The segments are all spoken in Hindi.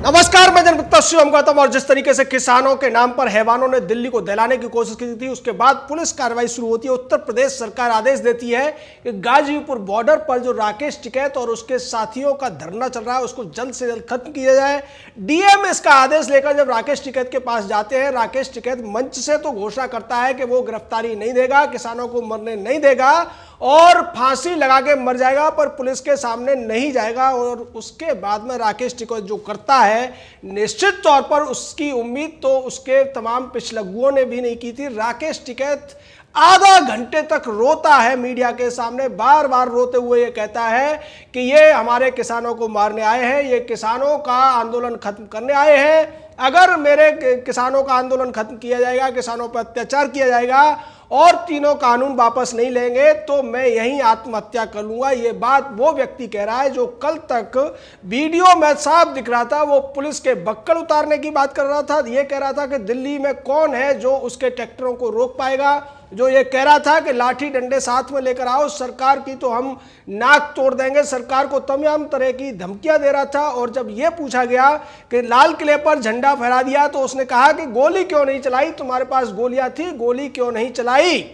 नमस्कार, मैं जनमित्र शिवम गौतम। और जिस तरीके से किसानों के नाम पर हैवानों ने दिल्ली को दहलाने की कोशिश की थी, उसके बाद पुलिस कार्रवाई शुरू होती है। उत्तर प्रदेश सरकार आदेश देती है कि गाजीपुर बॉर्डर पर जो राकेश टिकैत और उसके साथियों का धरना चल रहा है उसको जल्द से जल्द खत्म किया जाए। डीएम इसका आदेश लेकर जब राकेश टिकैत के पास जाते हैं, राकेश टिकैत मंच से तो घोषणा करता है कि वो गिरफ्तारी नहीं देगा, किसानों को मरने नहीं देगा और फांसी लगा के मर जाएगा, पर पुलिस के सामने नहीं जाएगा। और उसके बाद में राकेश टिकैत जो करता है, निश्चित तौर पर उसकी उम्मीद तो उसके तमाम पिछलग्गुओं ने भी नहीं की थी। राकेश टिकैत आधा घंटे तक रोता है मीडिया के सामने, बार बार रोते हुए ये कहता है कि ये हमारे किसानों को मारने आए हैं, ये किसानों का आंदोलन खत्म करने आए हैं। अगर मेरे किसानों का आंदोलन खत्म किया जाएगा, किसानों पर अत्याचार किया जाएगा और तीनों कानून वापस नहीं लेंगे तो मैं यहीं आत्महत्या कर लूंगा। ये बात वो व्यक्ति कह रहा है जो कल तक वीडियो में साफ दिख रहा था, वो पुलिस के बक्कल उतारने की बात कर रहा था। ये कह रहा था कि दिल्ली में कौन है जो उसके ट्रैक्टरों को रोक पाएगा, जो ये कह रहा था कि लाठी डंडे साथ में लेकर आओ, सरकार की तो हम नाक तोड़ देंगे, सरकार को तमाम तरह की धमकियां दे रहा था। और जब ये पूछा गया कि लाल किले पर झंडा फहरा दिया तो उसने कहा कि गोली क्यों नहीं चलाई, तुम्हारे पास गोलियां थी, गोली क्यों नहीं चलाई।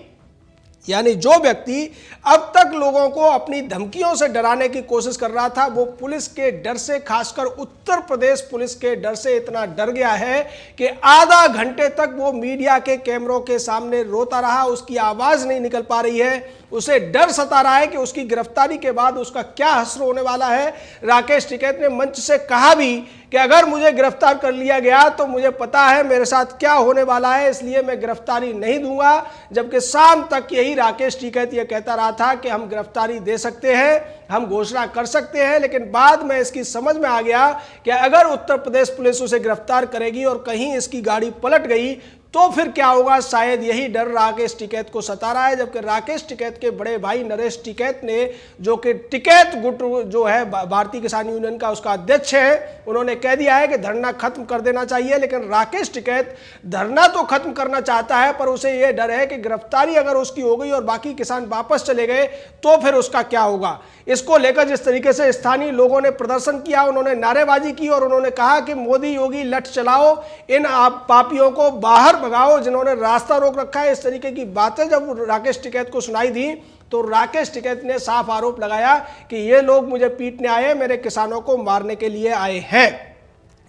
यानी जो व्यक्ति अब तक लोगों को अपनी धमकियों से डराने की कोशिश कर रहा था, वो पुलिस के डर से, खासकर उत्तर प्रदेश पुलिस के डर से इतना डर गया है कि आधा घंटे तक वो मीडिया के कैमरों के सामने रोता रहा, उसकी आवाज नहीं निकल पा रही है। उसे डर सता रहा है कि उसकी गिरफ्तारी के बाद उसका क्या हश्र होने वाला है। राकेश टिकैत ने मंच से कहा भी कि अगर मुझे गिरफ्तार कर लिया गया तो मुझे पता है मेरे साथ क्या होने वाला है, इसलिए मैं गिरफ्तारी नहीं दूंगा। जबकि शाम तक यही राकेश टिकैत ये कहता रहा था कि हम गिरफ्तारी दे सकते हैं, हम घोषणा कर सकते हैं। लेकिन बाद में इसकी समझ में आ गया कि अगर उत्तर प्रदेश पुलिस उसे गिरफ्तार करेगी और कहीं इसकी गाड़ी पलट गई तो फिर क्या होगा, शायद यही डर राकेश टिकैत को सता रहा है। जबकि राकेश टिकैत के बड़े भाई नरेश टिकैत ने, जो कि टिकैत गुट जो है भारतीय किसान यूनियन का उसका अध्यक्ष है, उन्होंने कह दिया है कि धरना खत्म कर देना चाहिए। लेकिन राकेश टिकैत धरना तो खत्म करना चाहता है, पर उसे यह डर है कि गिरफ्तारी अगर उसकी हो गई और बाकी किसान वापस चले गए तो फिर उसका क्या होगा। इसको लेकर जिस तरीके से स्थानीय लोगों ने प्रदर्शन किया, उन्होंने नारेबाजी की और उन्होंने कहा कि मोदी योगी लठ चलाओ, इन पापियों को बाहर भगाओ जिन्होंने रास्ता रोक रखा है। इस तरीके की बातें जब राकेश टिकैत को सुनाई दी तो राकेश टिकैत ने साफ आरोप लगाया कि ये लोग मुझे पीटने आए, मेरे किसानों को मारने के लिए आए हैं।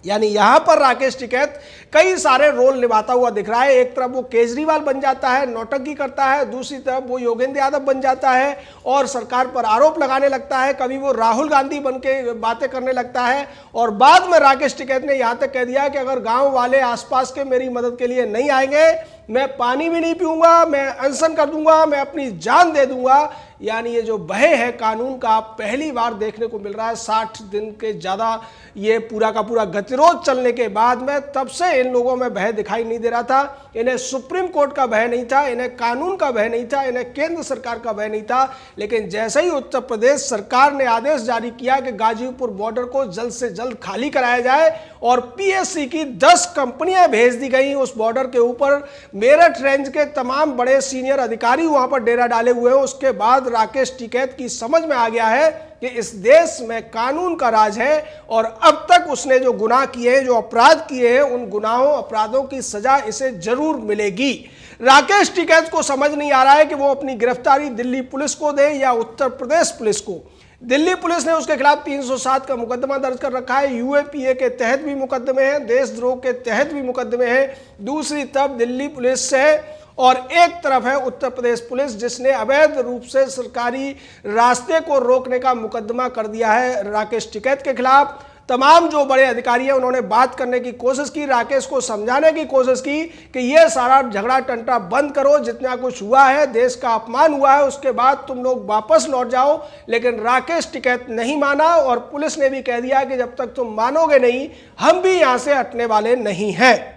यानी यहां पर राकेश टिकैत कई सारे रोल निभाता हुआ दिख रहा है। एक तरफ वो केजरीवाल बन जाता है, नौटंकी करता है, दूसरी तरफ वो योगेंद्र यादव बन जाता है और सरकार पर आरोप लगाने लगता है, कभी वो राहुल गांधी बन के बातें करने लगता है। और बाद में राकेश टिकैत ने यहां तक कह दिया कि अगर गांव वाले आसपास के मेरी मदद के लिए नहीं आएंगे, मैं पानी भी नहीं पीऊंगा, मैं अनशन कर दूंगा, मैं अपनी जान दे दूंगा। यानी ये जो भय है कानून का पहली बार देखने को मिल रहा है। 60 दिन के ज़्यादा ये पूरा का पूरा गतिरोध चलने के बाद में, तब से इन लोगों में भय दिखाई नहीं दे रहा था। इन्हें सुप्रीम कोर्ट का भय नहीं था, इन्हें कानून का भय नहीं था, इन्हें केंद्र सरकार का भय नहीं था। लेकिन जैसे ही उत्तर प्रदेश सरकार ने आदेश जारी किया कि गाजीपुर बॉर्डर को जल्द से जल्द खाली कराया जाए और पीएससी की 10 कंपनियां भेज दी गई उस बॉर्डर के ऊपर, मेरठ रेंज के तमाम बड़े सीनियर अधिकारी वहां पर डेरा डाले हुए हैं, उसके बाद राकेश टिकैत की समझ में आ गया है कि इस देश में कानून का राज है और अब तक उसने जो गुनाह किए हैं, जो अपराध किए हैं, उन गुनाहों अपराधों की सजा इसे जरूर मिलेगी। राकेश टिकैत को समझ नहीं आ रहा है कि वो अपनी गिरफ्तारी दिल्ली पुलिस को दे या उत्तर प्रदेश पुलिस को। दिल्ली पुलिस ने उसके खिलाफ 307 का मुकदमा दर्ज कर रखा है, यूएपीए के तहत भी मुकदमे हैं, देशद्रोह के तहत भी मुकदमे हैं। दूसरी तरफ दिल्ली पुलिस से और एक तरफ है उत्तर प्रदेश पुलिस, जिसने अवैध रूप से सरकारी रास्ते को रोकने का मुकदमा कर दिया है राकेश टिकैत के खिलाफ। तमाम जो बड़े अधिकारी हैं उन्होंने बात करने की कोशिश की, राकेश को समझाने की कोशिश की कि ये सारा झगड़ा टंटा बंद करो, जितना कुछ हुआ है, देश का अपमान हुआ है, उसके बाद तुम लोग वापस लौट जाओ। लेकिन राकेश टिकैत नहीं माना और पुलिस ने भी कह दिया कि जब तक तुम मानोगे नहीं, हम भी यहां से हटने वाले नहीं हैं।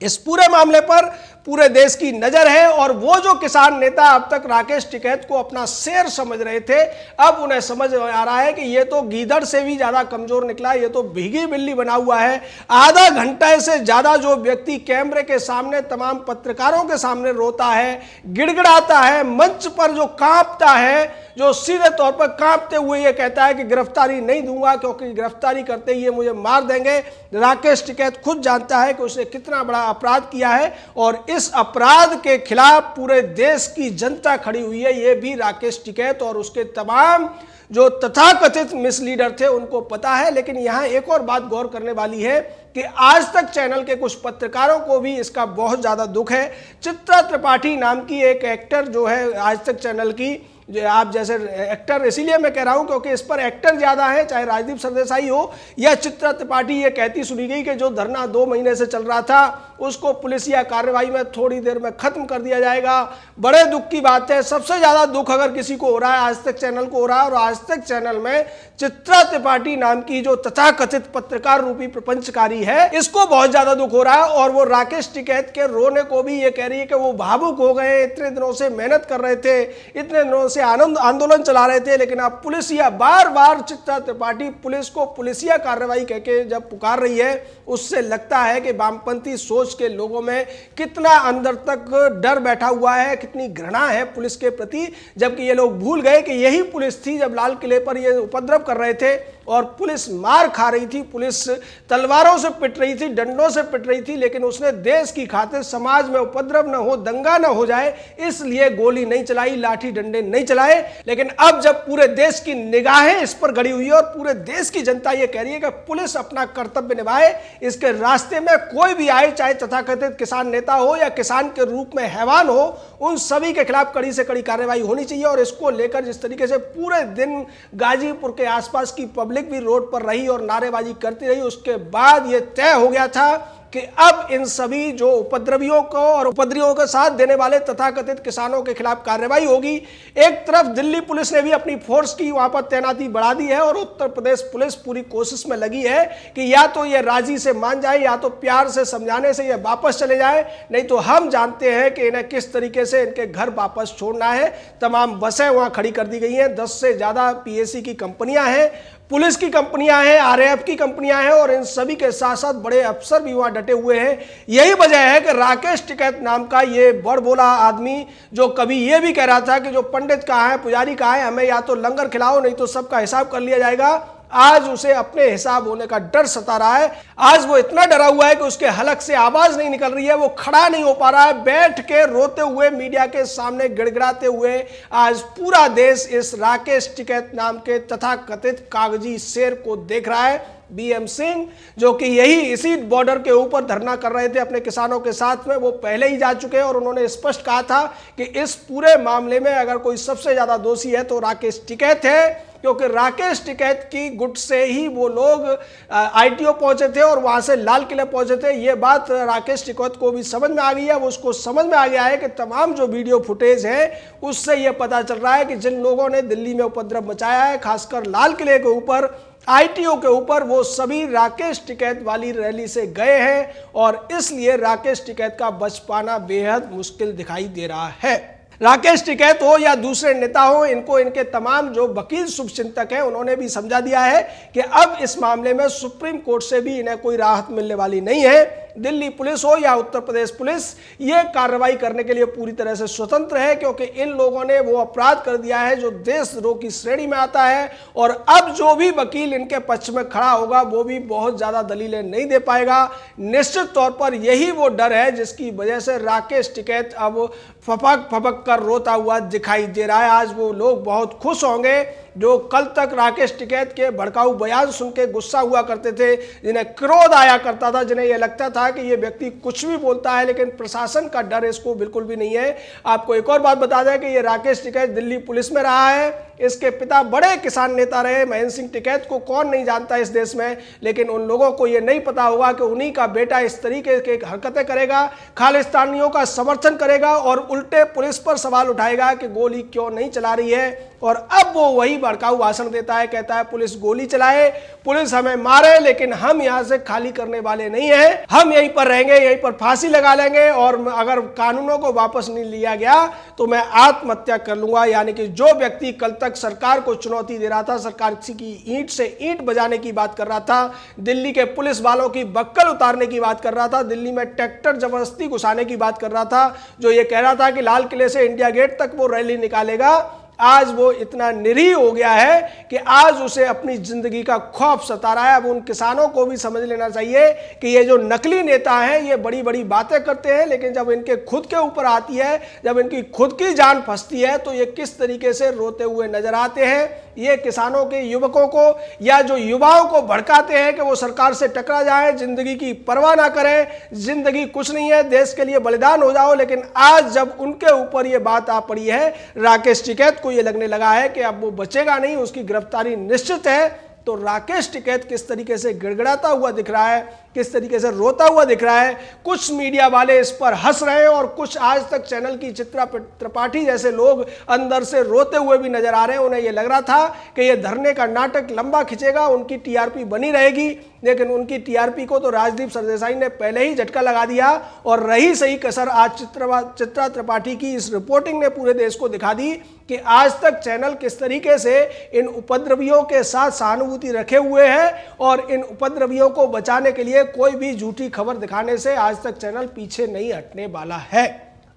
इस पूरे मामले पर पूरे देश की नजर है। और वो जो किसान नेता अब तक राकेश टिकैत को अपना शेर समझ रहे थे, अब उन्हें समझ आ रहा है कि ये तो गीदड़ से भी ज्यादा कमजोर निकला, ये तो भीगी बिल्ली बना हुआ है। आधा घंटे से ज्यादा जो व्यक्ति कैमरे के सामने तमाम पत्रकारों के सामने रोता है, गिड़गिड़ाता है, मंच पर जो कांपता है, जो सीधे तौर पर कांपते हुए ये कहता है कि गिरफ्तारी नहीं दूंगा क्योंकि गिरफ्तारी करते ही ये मुझे मार देंगे। राकेश टिकैत खुद जानता है कि उसने कितना बड़ा अपराध किया है और इस अपराध के खिलाफ पूरे देश की जनता खड़ी हुई है। ये भी राकेश टिकैत और उसके तमाम जो तथाकथित मिसलीडर थे उनको पता है। लेकिन यहां एक और बात गौर करने वाली है कि आज तक चैनल के कुछ पत्रकारों को भी इसका बहुत ज्यादा दुख है। चित्रा त्रिपाठी नाम की एक एक्टर जो है आज तक चैनल की, जो आप जैसे एक्टर, इसीलिए मैं कह रहा हूं क्योंकि इस पर एक्टर ज्यादा है, चाहे राजदीप सरदेसाई हो या चित्रा त्रिपाठी, ये कहती सुनी गई कि जो धरना 2 महीने से चल रहा था उसको पुलिसिया कार्रवाई में थोड़ी देर में खत्म कर दिया जाएगा। बड़े दुख की बात है। सबसे ज्यादा दुख अगर किसी को हो रहा है आज तक चैनल को हो रहा है, और आज तक चैनल में चित्रा त्रिपाठी नाम की जो तथाकथित पत्रकार रूपी प्रपंचकारी है, इसको बहुत ज्यादा दुख हो रहा है। और वो राकेश टिकैत के रोने को भी ये कह रही है कि वो भावुक हो गए, इतने दिनों से मेहनत कर रहे थे, इतने दिनों से आनंद आंदोलन चला रहे थे, लेकिन अब पुलिसिया बार बार चित्रा त्रिपाठी पुलिस को पुलिसिया कार्रवाई कहके जब पुकार रही है, उससे लगता है कि वामपंथी सोच के लोगों में कितना अंदर तक डर बैठा हुआ है, कितनी घृणा है पुलिस के प्रति। जबकि ये लोग भूल गए कि यही पुलिस थी जब लाल किले पर ये उपद्रव कर रहे थे और पुलिस मार खा रही थी, पुलिस तलवारों से पिट रही थी, डंडों से पिट रही थी, लेकिन उसने देश की खातिर समाज में उपद्रव न हो, दंगा न हो जाए, इसलिए गोली नहीं चलाई, लाठी डंडे नहीं चलाए। लेकिन अब जब पूरे देश की निगाहें इस पर गड़ी हुई है और पूरे देश की जनता ये कह रही है कि पुलिस अपना कर्तव्य निभाए, इसके रास्ते में कोई भी आए, चाहे तथाकथित किसान नेता हो या किसान के रूप में हैवान हो, उन सभी के खिलाफ कड़ी से कड़ी कार्रवाई होनी चाहिए। और इसको लेकर जिस तरीके से पूरे दिन गाजीपुर के आसपास की पब्लिक भी रोड पर रही और नारेबाजी करती रही, उसके बाद यह तय हो गया था कि अब इन सभी जो उपद्रवियों को और उपद्रवियों का साथ देने वाले तथाकथित किसानों के खिलाफ कार्रवाई होगी। एक तरफ दिल्ली पुलिस ने भी अपनी फोर्स की वहां पर तैनाती बढ़ा दी है और उत्तर प्रदेश पुलिस पूरी कोशिश में लगी है कि या तो ये राजी से मान जाए, या तो प्यार से समझाने से ये वापस चले जाए, नहीं तो हम जानते हैं कि इन्हें किस तरीके से इनके घर वापस छोड़ना है। तमाम बसें वहां खड़ी कर दी गई हैं, 10 से ज्यादा पीएसी की कंपनियां हैं, पुलिस की कंपनियां हैं, आरएएफ की कंपनियां हैं और इन सभी के साथ साथ बड़े अफसर भी वहां डटे हुए हैं। यही वजह है कि राकेश टिकैत नाम का ये बड़बोला आदमी, जो कभी ये भी कह रहा था कि जो पंडित कहाँ है, पुजारी कहाँ है, हमें या तो लंगर खिलाओ नहीं तो सबका हिसाब कर लिया जाएगा, आज उसे अपने हिसाब होने का डर सता रहा है। आज वो इतना डरा हुआ है कि उसके हलक से आवाज नहीं निकल रही है, वो खड़ा नहीं हो पा रहा है, बैठ के रोते हुए मीडिया के सामने गिड़गिड़ाते हुए आज पूरा देश इस राकेश टिकैत नाम के तथाकथित कागजी शेर को देख रहा है। बीएम सिंह, जो कि यही इसी बॉर्डर के ऊपर धरना कर रहे थे अपने किसानों के साथ में, वो पहले ही जा चुके हैं और उन्होंने स्पष्ट कहा था कि इस पूरे मामले में अगर कोई सबसे ज्यादा दोषी है तो राकेश टिकैत है, क्योंकि राकेश टिकैत की गुट से ही वो लोग आईटीओ पहुंचे थे और वहां से लाल किले पहुंचे थे। ये बात राकेश टिकैत को भी समझ में आ गई है। वो उसको समझ में आ गया है कि तमाम जो वीडियो फुटेज है उससे ये पता चल रहा है कि जिन लोगों ने दिल्ली में उपद्रव मचाया है, खासकर लाल किले के ऊपर, आईटीओ के ऊपर, वो सभी राकेश टिकैत वाली रैली से गए हैं और इसलिए राकेश टिकैत का बच पाना बेहद मुश्किल दिखाई दे रहा है। राकेश टिकैत हो या दूसरे नेता हो, इनको इनके तमाम जो वकील शुभचिंतक हैं उन्होंने भी समझा दिया है कि अब इस मामले में सुप्रीम कोर्ट से भी इन्हें कोई राहत मिलने वाली नहीं है। दिल्ली पुलिस हो या उत्तर प्रदेश पुलिस, ये कार्रवाई करने के लिए पूरी तरह से स्वतंत्र है, क्योंकि इन लोगों ने वो अपराध कर दिया है जो देशद्रोह की श्रेणी में आता है। और अब जो भी वकील इनके पक्ष में खड़ा होगा वो भी बहुत ज्यादा दलीलें नहीं दे पाएगा। निश्चित तौर पर यही वो डर है जिसकी वजह से राकेश टिकैत अब फपक फपक कर रोता हुआ दिखाई दे रहा है। आज वो लोग बहुत खुश होंगे जो कल तक राकेश टिकैत के भड़काऊ बयान सुन के गुस्सा हुआ करते थे, जिन्हें क्रोध आया करता था, जिन्हें यह लगता था कि ये व्यक्ति कुछ भी बोलता है, लेकिन प्रशासन का डर इसको बिल्कुल भी नहीं है। आपको एक और बात बता दें कि ये राकेश टिकैत दिल्ली पुलिस में रहा है, इसके पिता बड़े किसान नेता रहे। महेंद्र सिंह टिकैत को कौन नहीं जानता इस देश में, लेकिन उन लोगों को यह नहीं पता होगा कि उन्हीं का बेटा इस तरीके की हरकतें करेगा, खालिस्तानियों का समर्थन करेगा और उल्टे पुलिस पर सवाल उठाएगा कि गोली क्यों नहीं चला रही है। और अब वो वही भड़काऊ भाषण देता है, कहता है पुलिस गोली चलाए, पुलिस हमें मारे, लेकिन हम यहां से खाली करने वाले नहीं हैं, हम यहीं पर रहेंगे, यहीं पर फांसी लगा लेंगे और अगर कानूनों को वापस नहीं लिया गया तो मैं आत्महत्या कर लूंगा। यानी कि जो व्यक्ति कल तक सरकार को चुनौती दे रहा था, सरकार की ईंट से ईंट बजाने की बात कर रहा था, दिल्ली के पुलिस वालों की बक्कल उतारने की बात कर रहा था, दिल्ली में ट्रैक्टर जबरदस्ती घुसाने की बात कर रहा था, जो ये कह रहा था कि लाल किले से इंडिया गेट तक वो रैली निकालेगा, आज वो इतना निरीह हो गया है कि आज उसे अपनी जिंदगी का खौफ सता रहा है। अब उन किसानों को भी समझ लेना चाहिए कि ये जो नकली नेता हैं ये बड़ी बड़ी बातें करते हैं, लेकिन जब इनके खुद के ऊपर आती है, जब इनकी खुद की जान फंसती है तो ये किस तरीके से रोते हुए नजर आते हैं। ये किसानों के युवकों को या जो युवाओं को भड़काते हैं कि वो सरकार से टकरा जाए, जिंदगी की परवाह ना करें, जिंदगी कुछ नहीं है, देश के लिए बलिदान हो जाओ। लेकिन आज जब उनके ऊपर ये बात आ पड़ी है, राकेश टिकैत को ये लगने लगा है कि अब वो बचेगा नहीं, उसकी गिरफ्तारी निश्चित है, तो राकेश टिकैत किस तरीके से गिड़गिड़ाता हुआ दिख रहा है, किस तरीके से रोता हुआ दिख रहा है। कुछ मीडिया वाले इस पर हंस रहे हैं और कुछ आज तक चैनल की चित्रा त्रिपाठी जैसे लोग अंदर से रोते हुए भी नजर आ रहे हैं। उन्हें यह लग रहा था कि यह धरने का नाटक लंबा खिंचेगा, उनकी टीआरपी बनी रहेगी, लेकिन उनकी टीआरपी को तो राजदीप सरदेसाई ने पहले ही झटका लगा दिया। और रही सही कसर आज चित्रा त्रिपाठी की इस रिपोर्टिंग ने पूरे देश को दिखा दी कि आज तक चैनल किस तरीके से इन उपद्रवियों के साथ सहानुभूति रखे हुए हैं और इन उपद्रवियों को बचाने के लिए कोई भी झूठी खबर दिखाने से आज तक चैनल पीछे नहीं हटने वाला है।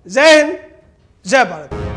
जय हिंद, जय भारत।